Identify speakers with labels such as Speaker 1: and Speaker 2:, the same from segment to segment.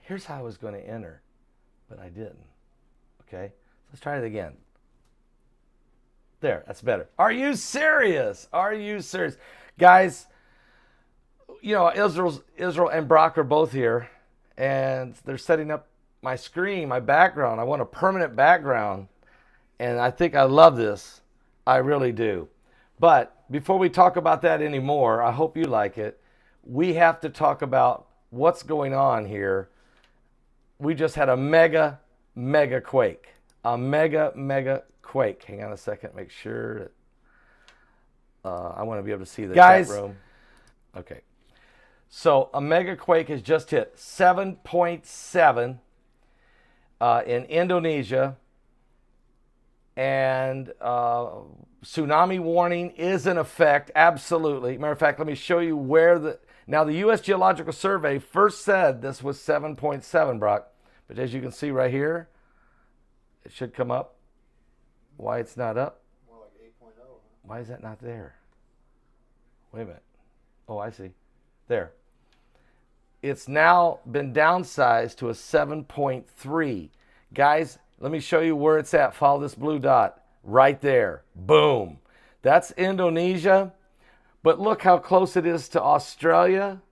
Speaker 1: Here's how I was going to enter, but I didn't. Okay, let's try it again. There, that's better. Are you serious? Are you serious? Guys, you know, Israel and Brock are both here, and they're setting up my screen, my background. I want a permanent background, and I think I love this. I really do. But before we talk about that anymore, I hope you like it. We have to talk about what's going on here. We just had a mega quake. A mega quake. Hang on a second. Make sure that I want to be able to see the chat room. Okay. So a mega quake has just hit 7.7 in Indonesia. And tsunami warning is in effect, absolutely. Matter of fact, let me show you where now the U.S. Geological Survey first said this was 7.7, Brock. But as you can see right here, it should come up. Why it's not up?
Speaker 2: More like 8.0. Huh?
Speaker 1: Why is that not there? Wait a minute. Oh, I see. There. It's now been downsized to a 7.3. Guys, let me show you where it's at. Follow this blue dot right there. Boom. That's Indonesia. But look how close it is to Australia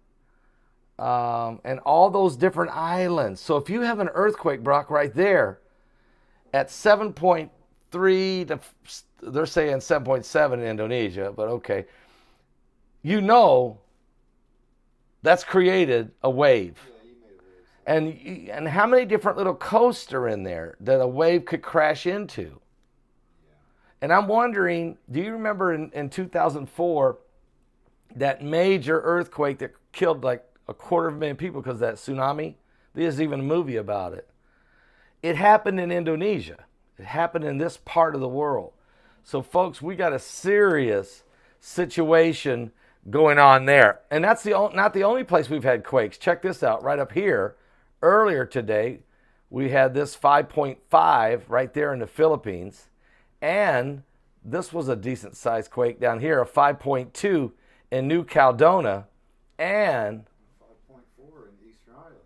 Speaker 1: and all those different islands. So if you have an earthquake, Brock, right there at 7.3, they're saying 7.7 in Indonesia, but okay. You know that's created a wave. And how many different little coasts are in there that a wave could crash into? Yeah. And I'm wondering, do you remember in 2004, that major earthquake that killed like 250,000 people because of that tsunami? There's even a movie about it. It happened in Indonesia. It happened in this part of the world. So folks, we got a serious situation going on there. And that's not the only place we've had quakes. Check this out right up here. Earlier today, we had this 5.5 right there in the Philippines. And this was a decent sized quake down here, a 5.2 in New Caledonia. And
Speaker 2: 5.4 in Easter Island.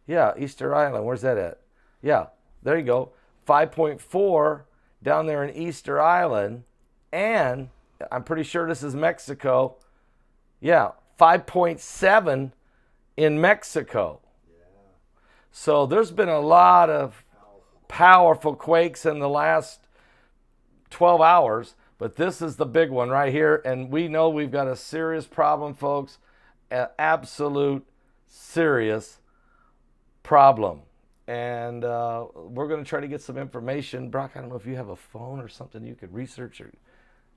Speaker 1: Yeah, Easter Island. Where's that at? Yeah, there you go. 5.4 down there in Easter Island. And I'm pretty sure this is Mexico. Yeah, 5.7 in Mexico. So there's been a lot of powerful quakes in the last 12 hours, but this is the big one right here. And we know we've got a serious problem, folks, an absolute serious problem. And we're going to try to get some information. Brock, I don't know if you have a phone or something you could research, or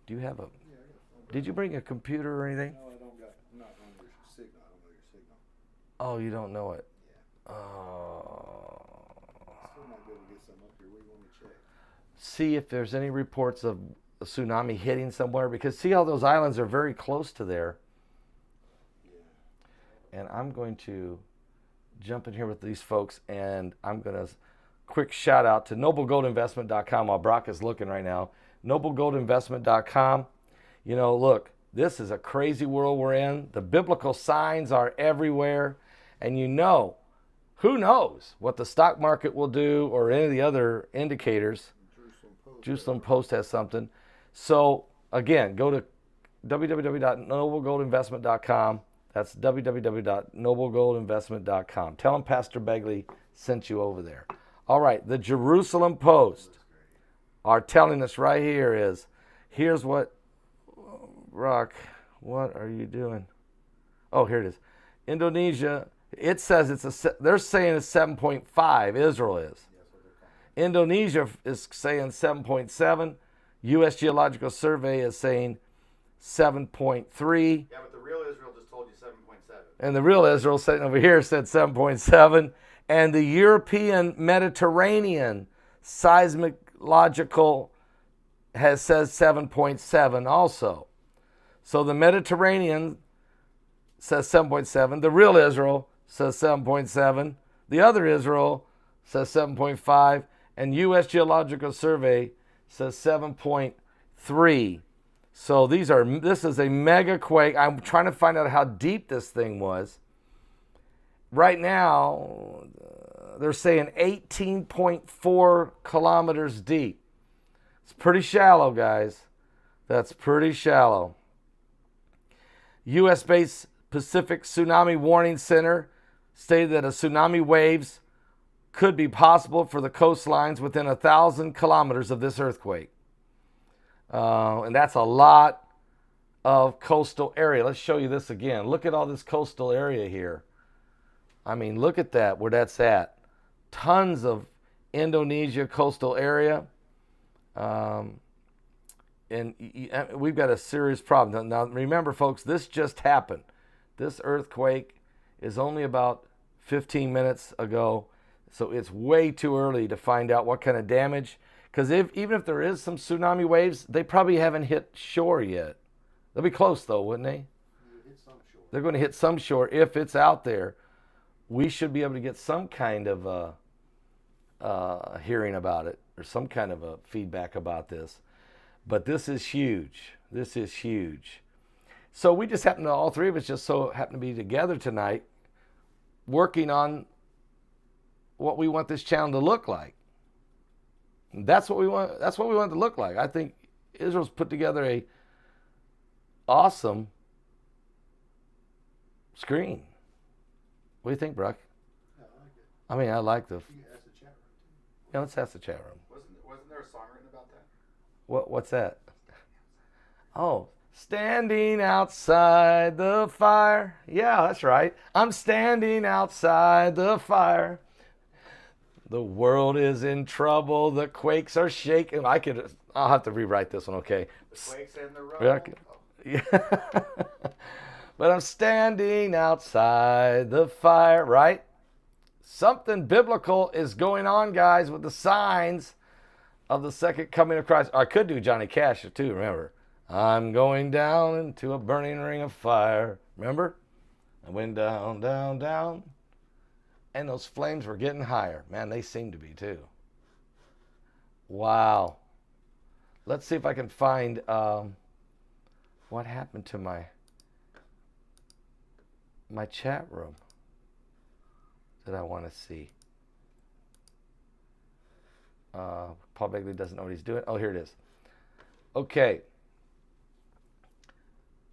Speaker 1: do you have a,
Speaker 2: Yeah, I got a phone.
Speaker 1: Did you bring a computer or anything?
Speaker 2: No, I don't got, I'm not on your signal. I don't know your signal.
Speaker 1: Oh, you don't know it?
Speaker 2: Yeah.
Speaker 1: Oh.
Speaker 2: Still might be able to get some up here. What do you want me to check?
Speaker 1: See if there's any reports of a tsunami hitting somewhere, because see how those islands are very close to there.
Speaker 2: Yeah.
Speaker 1: And I'm going to jump in here with these folks, and I'm going to quick shout out to noblegoldinvestment.com while Brock is looking right now. noblegoldinvestment.com. You know, look, this is a crazy world we're in. The biblical signs are everywhere. And you know, who knows what the stock market will do or any of the other indicators. Jerusalem Post has something. So, again, go to www.noblegoldinvestment.com. That's www.noblegoldinvestment.com. Tell them Pastor Begley sent you over there. All right, the Jerusalem Post are telling us right here is, here's what, Rock, what are you doing? Oh, here it is. Indonesia, it says they're saying it's 7.5, Israel is. Indonesia is saying 7.7. U.S. Geological Survey is saying 7.3.
Speaker 2: Yeah, but the real Israel just told you 7.7.
Speaker 1: And the real Israel sitting over here said 7.7. And the European Mediterranean seismological says 7.7 also. So the Mediterranean says 7.7. The real Israel says 7.7. The other Israel says 7.5. And U.S. Geological Survey says 7.3. So this is a mega quake. I'm trying to find out how deep this thing was. Right now, they're saying 18.4 kilometers deep. It's pretty shallow, guys. That's pretty shallow. U.S.-based Pacific Tsunami Warning Center stated that a tsunami waves could be possible for the coastlines within 1,000 kilometers of this earthquake. And that's a lot of coastal area. Let's show you this again. Look at all this coastal area here. I mean, look at that, where that's at. Tons of Indonesia coastal area. And we've got a serious problem. Now, remember, folks, this just happened. This earthquake is only about 15 minutes ago. So it's way too early to find out what kind of damage. Because even if there is some tsunami waves, they probably haven't hit shore yet. They'll be close, though, wouldn't they?
Speaker 2: Hit some shore.
Speaker 1: They're going to hit some shore if it's out there. We should be able to get some kind of hearing about it or some kind of a feedback about this. But this is huge. This is huge. So we just happen to, all three of us just so happen to be together tonight working on what we want this channel to look like. That's what we want. That's what we want it to look like. I think Israel's put together a awesome screen. What do you think, Brock?
Speaker 2: Yeah, I like it.
Speaker 1: I mean, I like the.
Speaker 2: You can ask the chat room too.
Speaker 1: Yeah, let's ask the chat room.
Speaker 2: Wasn't there a song written about that?
Speaker 1: What's that? Oh, standing outside the fire. Yeah, that's right. I'm standing outside the fire. The world is in trouble. The quakes are shaking. I'll have to rewrite this one, okay?
Speaker 2: The quakes and the rubble.
Speaker 1: Yeah. But I'm standing outside the fire, right? Something biblical is going on, guys, with the signs of the second coming of Christ. I could do Johnny Cash too, remember? I'm going down into a burning ring of fire. Remember? I went down, down, down. And those flames were getting higher. Man, they seem to be too. Wow. Let's see if I can find what happened to my chat room that I want to see. Paul Begley doesn't know what he's doing. Oh, here it is. Okay.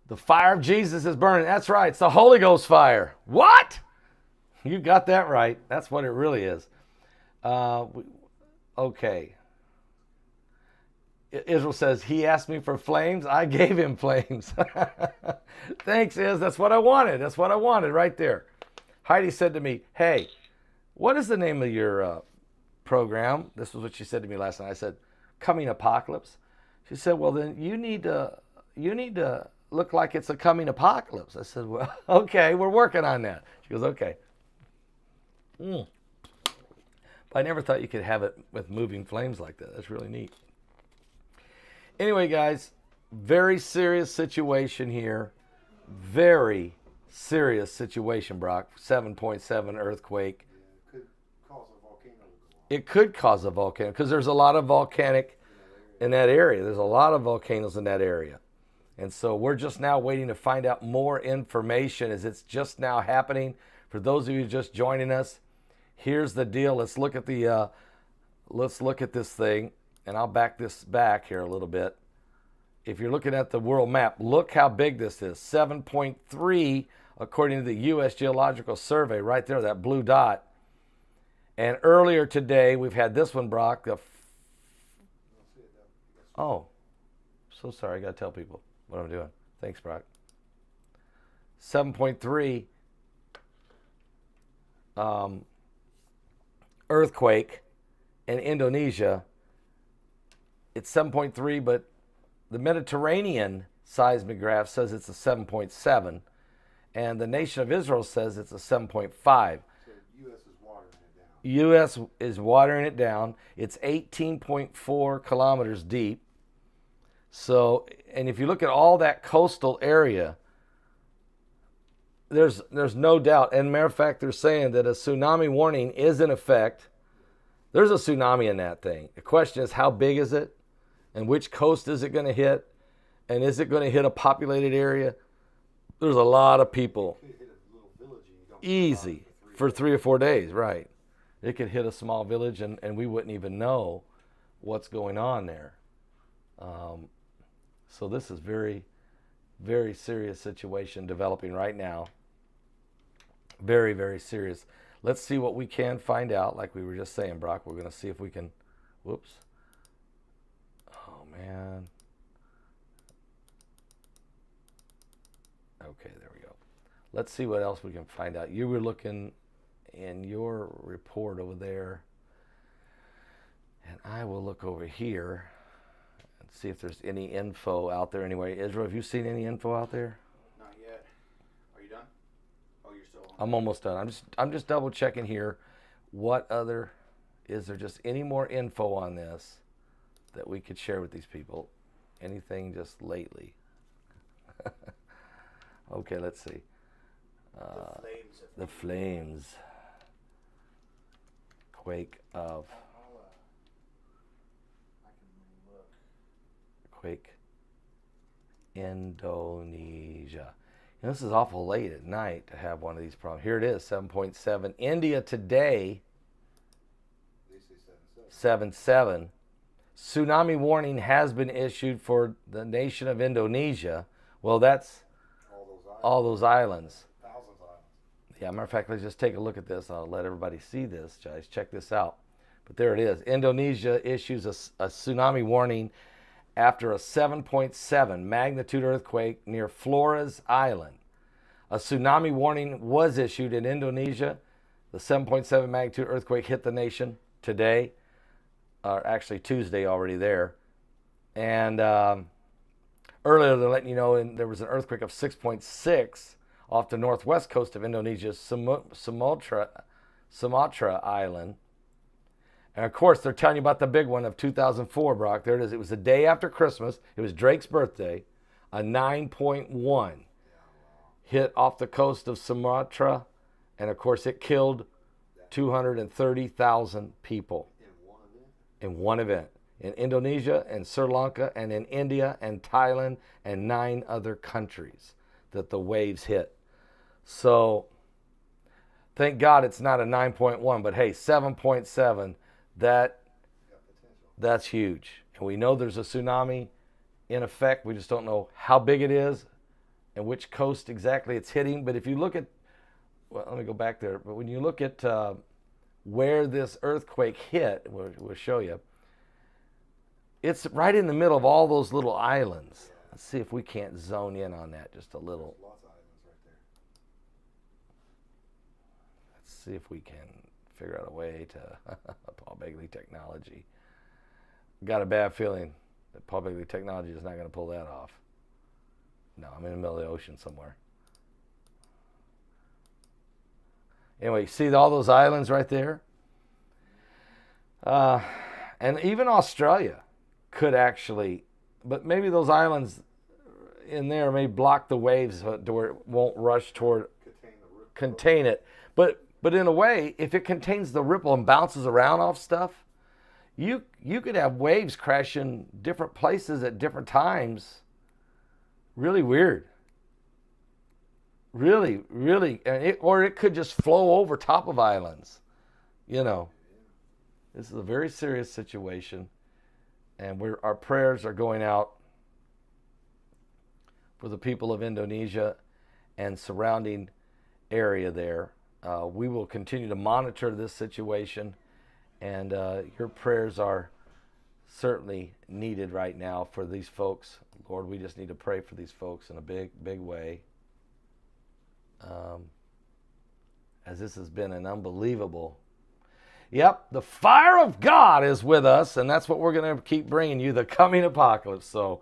Speaker 1: The fire of Jesus is burning. That's right. It's the Holy Ghost fire. What? You got that right. That's what it really is. Okay. Israel says, he asked me for flames. I gave him flames. Thanks, Iz. That's what I wanted. That's what I wanted right there. Heidi said to me, hey, what is the name of your program? This was what she said to me last night. I said, Coming Apocalypse. She said, well, then you need to look like it's a coming apocalypse. I said, well, okay, we're working on that. She goes, okay. But I never thought you could have it with moving flames like that. That's really neat. Anyway, guys, very serious situation here. Very serious situation, Brock. 7.7 earthquake.
Speaker 2: Yeah, it could cause a volcano.
Speaker 1: It could cause a volcano because there's a lot of volcanic in that area. There's a lot of volcanoes in that area. And so we're just now waiting to find out more information as it's just now happening. For those of you just joining us, here's the deal. Let's look at this thing, and I'll back this back here a little bit. If you're looking at the world map, look how big this is. 7.3 according to the U.S. Geological Survey, right there, that blue dot. And earlier today, we've had this one, Brock. Oh, so sorry. I got to tell people what I'm doing. Thanks, Brock. 7.3 earthquake in Indonesia. It's 7.3, but the Mediterranean seismograph says it's a 7.7, and the Nation of Israel says it's a 7.5.
Speaker 2: So U.S. is watering it down.
Speaker 1: U.S. is watering it down. It's 18.4 kilometers deep. So, and if you look at all that coastal area, there's no doubt. And matter of fact, they're saying that a tsunami warning is in effect. There's a tsunami in that thing. The question is, how big is it? And which coast is it going to hit? And is it going to hit a populated area? There's a lot of people.
Speaker 2: It could hit a little village and you don't
Speaker 1: Easy for 3 or 4 days, right? It could hit a small village and we wouldn't even know what's going on there. So this is very, very serious situation developing right now. Very, very serious. Let's see what we can find out. Like we were just saying, Brock, we're going to see if we can, whoops. Oh, man. Okay, there we go. Let's see what else we can find out. You were looking in your report over there, and I will look over here and see if there's any info out there anyway. Israel, have you seen any info out there?
Speaker 2: Not yet. Are you done? Oh, you're still on.
Speaker 1: I'm almost done. I'm just double checking here. What other, is there just any more info on this that we could share with these people? Anything just lately? Okay, let's see. The flames. Quake of. Quake. Indonesia. And this is awful late at night to have one of these problems. Here it is, 7.7. India today, 7.7. Tsunami warning has been issued for the nation of Indonesia. Well, that's all those islands.
Speaker 2: Thousands of islands.
Speaker 1: Yeah, matter of fact, let's just take a look at this. I'll let everybody see this, guys. Check this out. But there it is. Indonesia issues a tsunami warning after a 7.7 magnitude earthquake near Flores Island. A tsunami warning was issued in Indonesia. The 7.7 magnitude earthquake hit the nation today, or actually Tuesday already there. And earlier they're letting you know there was an earthquake of 6.6 off the northwest coast of Indonesia's Sumatra Island. And of course, they're telling you about the big one of 2004, Brock. There it is. It was the day after Christmas. It was Drake's birthday. A 9.1 hit off the coast of Sumatra. And of course, it killed 230,000 people in one event. In Indonesia and Sri Lanka and in India and Thailand and 9 other countries that the waves hit. So, thank God it's not a 9.1, but hey, 7.7. That's huge. And we know there's a tsunami in effect. We just don't know how big it is and which coast exactly it's hitting. But if you look at, well, let me go back there. But when you look at where this earthquake hit, we'll show you. It's right in the middle of all those little islands. Let's see if we can't zone in on that just a little.
Speaker 2: There's lots of islands right there.
Speaker 1: Let's see if we can figure out a way to Paul Begley technology. Got a bad feeling that Paul Begley technology is not going to pull that off. No, I'm in the middle of the ocean somewhere. Anyway, you see all those islands right there? And even Australia could actually, but maybe those islands in there may block the waves to where it won't rush toward, contain it. But in a way, if it contains the ripple and bounces around off stuff, you could have waves crashing different places at different times. Really weird. Really, really, or it could just flow over top of islands. You know, this is a very serious situation, and our prayers are going out for the people of Indonesia and surrounding area there. We will continue to monitor this situation, and your prayers are certainly needed right now for these folks. Lord, we just need to pray for these folks in a big, big way. As this has been an unbelievable. Yep, the fire of God is with us, and that's what we're going to keep bringing you, the coming apocalypse. So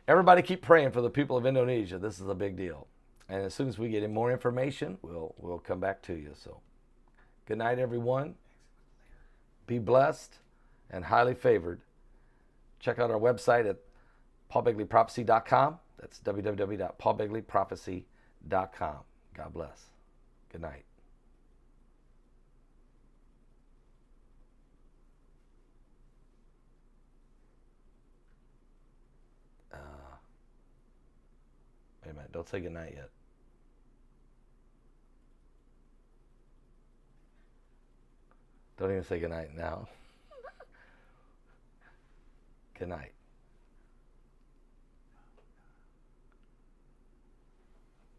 Speaker 1: everybody keep praying for the people of Indonesia. This is a big deal. And as soon as we get more information, we'll come back to you. So good night, everyone. Be blessed and highly favored. Check out our website at paulbegleyprophecy.com. That's www.paulbegleyprophecy.com. God bless. Good night. Wait a minute. Don't say good night yet. Don't even say goodnight now. Good night.